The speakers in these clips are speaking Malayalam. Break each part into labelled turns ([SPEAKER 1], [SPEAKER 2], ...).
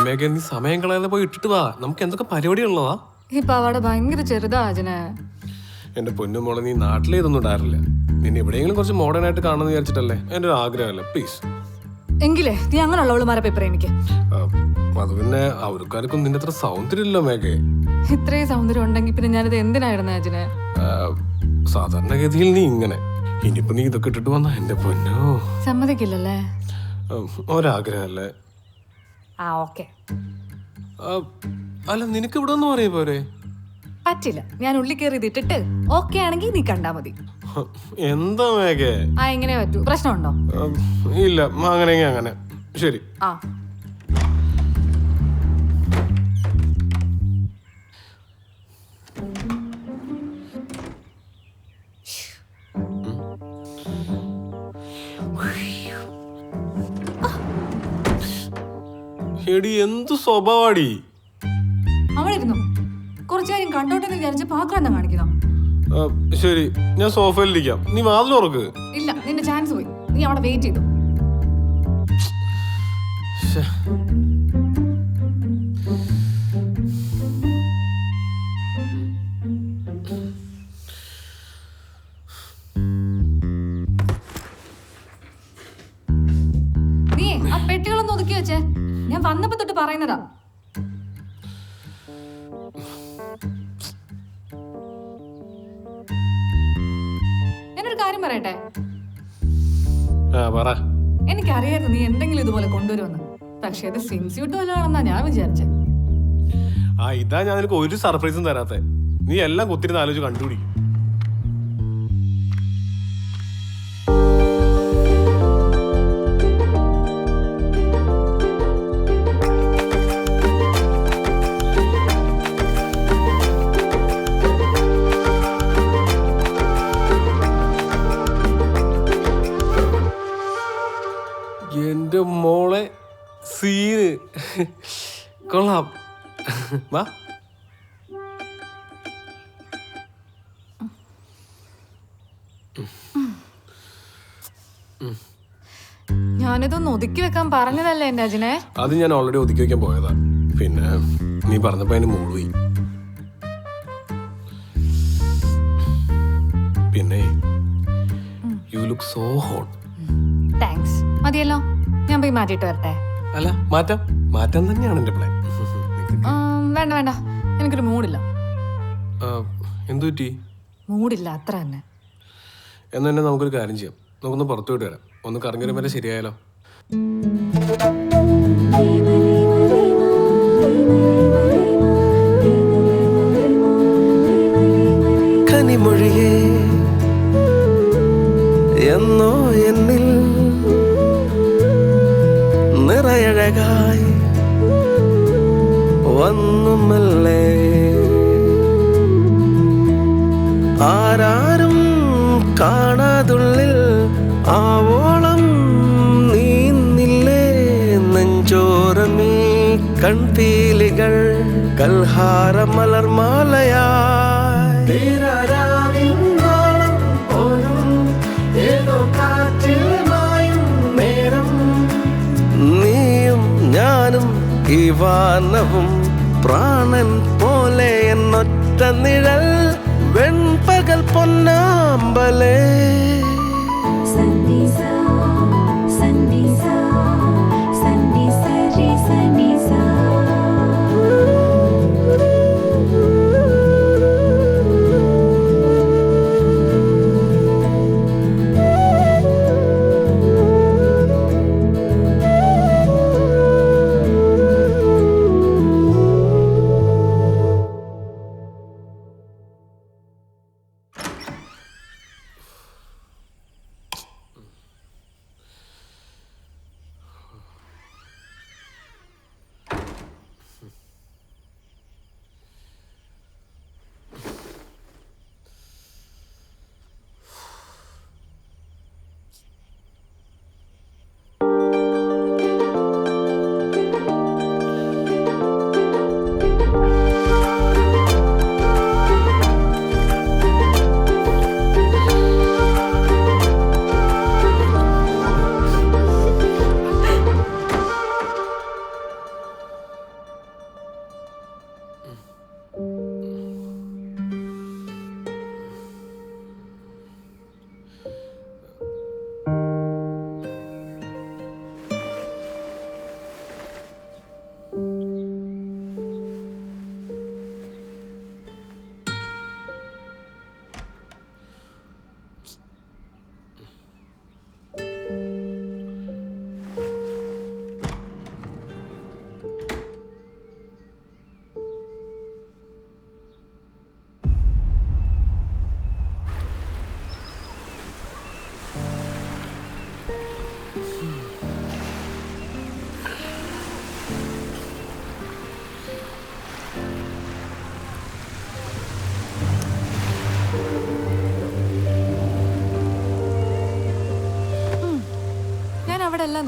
[SPEAKER 1] മേഘ നീ സമയം കളയാതെ പോയി ഇട്ടിട്ട് വാ. നമുക്ക് എന്തൊക്കെ പരിപാടിയുള്ളതാ.
[SPEAKER 2] ഈ പാവാട ഭയങ്കര ചെറുതാ അജനെ.
[SPEAKER 1] എന്റെ പൊന്നു മോളെ, നീ നാട്ടിലെ ഇതൊന്നും ഇടാറില്ല. നിന്നെ എവിടെയെങ്കിലും കുറച്ച് മോഡേൺ ആയിട്ട് കാണുമെന്ന് വിചാരിച്ചിട്ടല്ലേ. എന്റെ ഒരു ആഗ്രഹമല്ല, പ്ലീസ്.
[SPEAKER 2] എങ്കിലേ നീ അങ്ങനെയുള്ളവളുമാരെ പേപ്പർ എനിക്ക്.
[SPEAKER 1] അത് പിന്നെ അവർക്കാർക്കും നിന്റെ അത്ര സൗന്ദര്യമില്ലല്ലോ മേഘേ.
[SPEAKER 2] ഇത്രയും സൗന്ദര്യം ഉണ്ടെങ്കിൽ പിന്നെ ഞാനിത് എന്തിനായിരുന്നു അജനെ?
[SPEAKER 1] സാധാരണഗതിയിൽ നീ ഇങ്ങനെ, ഇനിയിപ്പോ നീ ഇതൊക്കെ ഇട്ടിട്ട് വന്ന എന്റെ പൊന്നോ.
[SPEAKER 2] സമ്മതിക്കില്ലല്ലേ?
[SPEAKER 1] ഒരാഗ്രഹല്ലേ.
[SPEAKER 2] ഓക്കെ.
[SPEAKER 1] അല്ല, നിനക്ക് ഇവിടെ ഒന്നും അറിയ പോരെ?
[SPEAKER 2] പറ്റില്ല, ഞാൻ ഉള്ളിൽ കയറി ഇതിട്ടിട്ട് ഓക്കെ ആണെങ്കിൽ നീ കണ്ടാ മതി.
[SPEAKER 1] എന്താ മേഘേ?
[SPEAKER 2] എങ്ങനെ പറ്റൂ? പ്രശ്നമുണ്ടോ?
[SPEAKER 1] ഇല്ല, അങ്ങനെയെങ്കിൽ അങ്ങനെ. ശരി. എടി, എന്തു സ്വഭാവാടി.
[SPEAKER 2] അവളിരുന്നു കുറച്ചു കാര്യം കണ്ടോട്ടെന്ന് വിചാരിച്ച് പാക്രാന്തം കാണിക്കുന്നോ?
[SPEAKER 1] ശരി, ഞാൻ സോഫയിലിരിക്കാം. നീ വാതിൽ തുറക്ക്.
[SPEAKER 2] ഇല്ല, നിന്റെ ചാൻസ് പോയി. നീ അവിടെ വെയിറ്റ് ചെയ്തു. നീ ആ പെട്ടികളൊന്നും ഒതുക്കി വെച്ചേ. ഞാൻ വന്നപ്പോ തൊട്ട് പറയുന്നതാ. ഞാനൊരു കാര്യം പറയട്ടെ. എനിക്കറിയായിരുന്നു നീ എന്തെങ്കിലും ഇതുപോലെ കൊണ്ടുവരുമെന്ന്. പക്ഷെ ഇത് സ്വിംസ്യൂട്ട് വല്ലതാണെന്നാ ഞാൻ വിചാരിച്ചേ.
[SPEAKER 1] ഇതാ ഞാൻ നിനക്ക് ഒരു സർപ്രൈസും തരാത്തെ. നീ എല്ലാം കുത്തിരുന്ന് ആലോചിച്ച് കണ്ടുപിടിക്കും. എന്റെ മോളെ, സീന് കൊള്ളാം. വാ.
[SPEAKER 2] ഞാനിതൊന്ന് ഒതുക്കി വെക്കാൻ പറഞ്ഞതല്ലേ എന്റെ അജിനെ?
[SPEAKER 1] അത് ഞാൻ ഓൾറെഡി ഒതുക്കി വെക്കാൻ പോയതാ. പിന്നെ നീ പറഞ്ഞപ്പോ അതിന് മൂഡ് പോയി. പിന്നെ you look so hot.
[SPEAKER 2] Thanks. മതിയല്ലോ, ഞാൻ പോയി മാറ്റിട്ട് വരട്ടെ.
[SPEAKER 1] അല്ല, മാറ്റാൻ തന്നെയാണ് എന്റെ പ്ലാൻ.
[SPEAKER 2] വേണ്ട വേണ്ട, എനിക്കൊരു മൂഡില്ല.
[SPEAKER 1] എന്തു പറ്റി?
[SPEAKER 2] മൂഡില്ല, അത്ര തന്നെ.
[SPEAKER 1] എന്നാ തന്നെ നമുക്കൊരു കാര്യം ചെയ്യാം. നമുക്കൊന്ന് പുറത്തു വിട്ട് വരാം. ഒന്ന് കറങ്ങി വരെ ശരിയായാലോ?
[SPEAKER 3] കനിമൊഴിയേ എന്നോ എന്നിൽ നിറയഴകായി വന്നുമല്ലേ, ആരാരും കാണാതുള്ളിൽ ആവോളം നീന്നില്ലേ നെഞ്ചോരമീ കൺപീലികൾ കൽഹാര മലർമാലയായി. നീയും ഞാനും ഈ വാനവും പ്രാണൻ പോലെ എന്നൊറ്റ നിഴൽ വെൺപകൽ പൊന്നാമ്പലേ.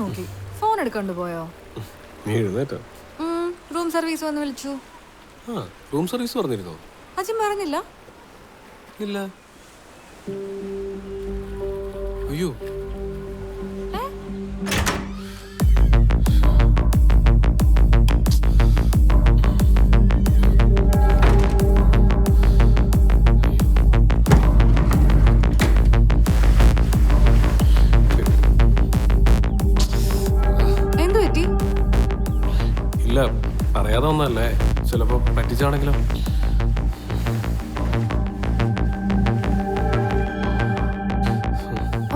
[SPEAKER 2] നോക്കി, ഫോൺ എടുക്കൊണ്ട് പോയോ?
[SPEAKER 1] നീ എഴുന്നേറ്റോ?
[SPEAKER 2] റൂം സർവീസ് വന്ന് വിളിച്ചു.
[SPEAKER 1] ആ റൂം സർവീസ് പറഞ്ഞിരുന്നോ?
[SPEAKER 2] അച്ഛൻ പറഞ്ഞില്ല?
[SPEAKER 1] ഇല്ല. അയ്യോ
[SPEAKER 2] എന്തു പറ്റി?
[SPEAKER 1] ഇല്ല, പറയാതെ ഒന്നല്ലേ, ചിലപ്പോ പറ്റിച്ചാണെങ്കിലോ.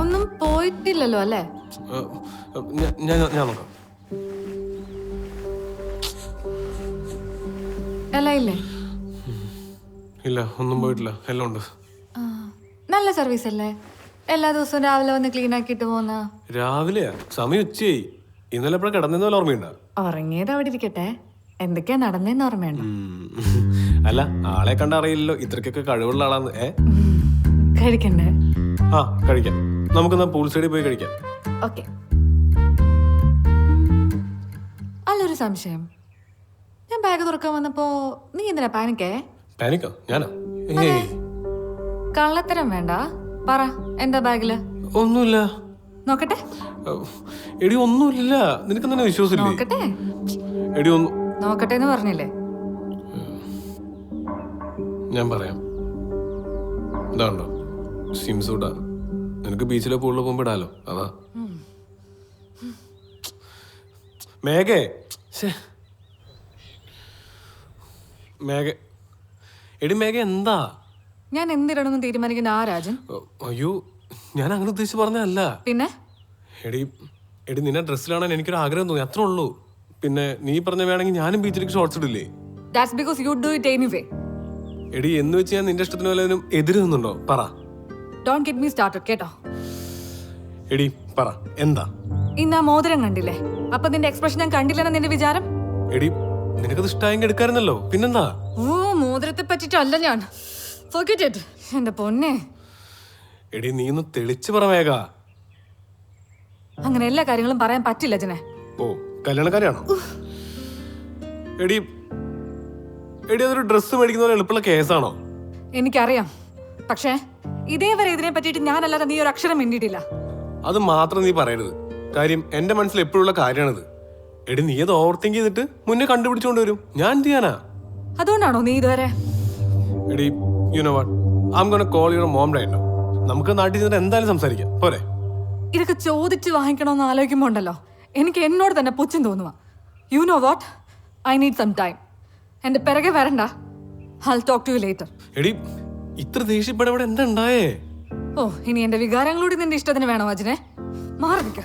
[SPEAKER 2] ഒന്നും പോയിട്ടില്ലല്ലോ അല്ലേ?
[SPEAKER 1] ഞാൻ നോക്കാം.
[SPEAKER 2] എല്ലാം ഇല്ലേ?
[SPEAKER 1] ഇല്ല, ഒന്നും പോയിട്ടില്ല, എല്ലാം ഉണ്ട്.
[SPEAKER 2] നല്ല സർവീസ് അല്ലേ? എല്ലാ ദിവസവും രാവിലെ വന്ന് ക്ലീൻ ആക്കിയിട്ട് പോന്ന.
[SPEAKER 1] രാവിലെയാ? സമയം ഉച്ചയായി. ഇന്നലെ എപ്പോഴാ കിടന്നെന്ന് വല്ല ഓർമ്മയുണ്ടാ?
[SPEAKER 2] ഉറങ്ങിയത് അവിടെ ഇരിക്കട്ടെ, എന്തൊക്കെയാ നടന്നേന്ന് ഓർമ്മയുണ്ടോ?
[SPEAKER 1] അല്ല, ആളെ കണ്ട അറിയില്ലല്ലോ ഇത്രക്കൊക്കെ കഴിവുള്ള ആളാന്ന്.
[SPEAKER 2] കഴിക്കണ്ടേ?
[SPEAKER 1] ആ കഴിക്കാം, നമുക്കെന്നാ പൂൾ സൈഡിൽ പോയി കഴിക്കാം.
[SPEAKER 2] ഓക്കെ. അല്ലൊരു സംശയം, ഞാൻ ബാഗ് തുറക്കാൻ വന്നപ്പോ നീ എന്തിനാ പാനിക്കേ?
[SPEAKER 1] പാനിക്കോ? ഞാനാ? ഏയ്
[SPEAKER 2] കള്ളത്തരം വേണ്ട, പറ എന്താ ബാഗില്?
[SPEAKER 1] ഒന്നുമില്ല.
[SPEAKER 2] നോക്കട്ടെ.
[SPEAKER 1] എടി ഒന്നുമില്ല, നിനക്ക് തന്നെ വിശ്വാസമില്ലേ?
[SPEAKER 2] നോക്കട്ടെ.
[SPEAKER 1] എടി ഒന്നും
[SPEAKER 2] നോക്കട്ടെ എന്ന് പറഞ്ഞില്ലേ?
[SPEAKER 1] ഞാൻ പറയാം. ഇതാണ്ടോ സ്വിംസൂട്ടാ, നിനക്ക് ബീച്ചിലെ പൂളിൽ പോകുമ്പോ ഇടാലോ, അതാ. മേഘേ, മേഘ, എടി മേഘ എന്താ?
[SPEAKER 2] ഞാൻ എന്തിടണമെന്ന് തീരുമാനിക്കുന്ന ആ രാജൻ?
[SPEAKER 1] അയ്യോ, ഞാൻ അങ്ങനെ ഉദ്ദേശിച്ച് പറഞ്ഞതല്ല.
[SPEAKER 2] പിന്നെ?
[SPEAKER 1] എടി എടി നിന്നെ ഡ്രസ്സിലാണാൻ എനിക്കൊരു ആഗ്രഹം തോന്നി, അത്രേ ഉള്ളൂ. പിന്നെ നീ പറഞ്ഞ വേണമെങ്കിൽ ഞാനും ബീച്ചിലേക്ക് shorts ഇടില്ലേ?
[SPEAKER 2] That's because you do it anyway.
[SPEAKER 1] എടി എന്ന് വെച്ച് ഞാൻ നിന്റെ ഇഷ്ടത്തിന് വല്ലതിനും എതിര് നിന്നുണ്ടോ? പറ.
[SPEAKER 2] Don't get me started, കേട്ടോ?
[SPEAKER 1] എടി പറ, എന്താ?
[SPEAKER 2] ഇന്ന് ആ മോതിരം കണ്ടില്ലേ? അപ്പൊ നിന്റെ എക്സ്പ്രഷൻ ഞാൻ കണ്ടില്ലെന്ന നിന്റെ വിചാരം?
[SPEAKER 1] എടി നിനക്കത് ഇഷ്ടമായെങ്കിൽ എടുക്കാറുന്നല്ലോ, പിന്നെന്താ?
[SPEAKER 2] ഓ, മോതിരത്തെ പറ്റിട്ടല്ല ഞാൻ. Forget it. എന്റെ പൊന്നെ,
[SPEAKER 1] എടി നീ ഒന്ന് തെളിച്ച് പറ മേഘ.
[SPEAKER 2] അങ്ങനെ എല്ലാ കാര്യങ്ങളും പറയാൻ പറ്റില്ല ജനെ.
[SPEAKER 1] ഓ, കല്യാണക്കാരിയാണോ? എടി എടി അതൊരു ഡ്രസ്സ് മേടിക്കുന്ന പോലെ എളുപ്പമുള്ള കേസാണോ?
[SPEAKER 2] എനിക്കറിയാം, പക്ഷേ ഇതേവരെ ഇതിനെ പറ്റിയിട്ട് ഞാനല്ലാതെ നീ ഒരു അക്ഷരം മിണ്ടിയിട്ടില്ല.
[SPEAKER 1] അത് മാത്രം നീ പറയരുത്, കാര്യം എന്റെ മനസ്സിൽ എപ്പോഴുള്ള കാര്യമാണിത്. എടി നീ അത് ഓവർ തിങ്ക് ചെയ്തിട്ട് മുന്നേ കണ്ടുപിടിച്ചോണ്ട് വരും, ഞാൻ എന്ത് ചെയ്യാനാ?
[SPEAKER 2] അതുകൊണ്ടാണോ നീ ഇതുവരെ?
[SPEAKER 1] എടി you know what, I am gonna call your mom right now. നമുക്ക് നാട്ടിൽ ചെന്നിട്ട് എന്തായാലും സംസാരിക്കാം, പോരെ?
[SPEAKER 2] ഇതൊക്കെ ചോദിച്ച് വാങ്ങിക്കണമെന്ന് ആലോചിക്കുമ്പോ ഉണ്ടല്ലോ, എനിക്ക് എന്നോട് തന്നെ പുച്ഛം തോന്നുക. You know what, I need some time. എന്റെ പിറകെ വരണ്ട. I'll talk to you later.
[SPEAKER 1] എടി ഇത്ര ദേഷ്യപ്പെടെ എന്താ ഉണ്ടായേ?
[SPEAKER 2] ഓ, ഇനി എന്റെ വികാരങ്ങളോട് നിന്റെ ഇഷ്ടത്തിന് വേണോ അജിനെ? മാറി നിൽക്ക.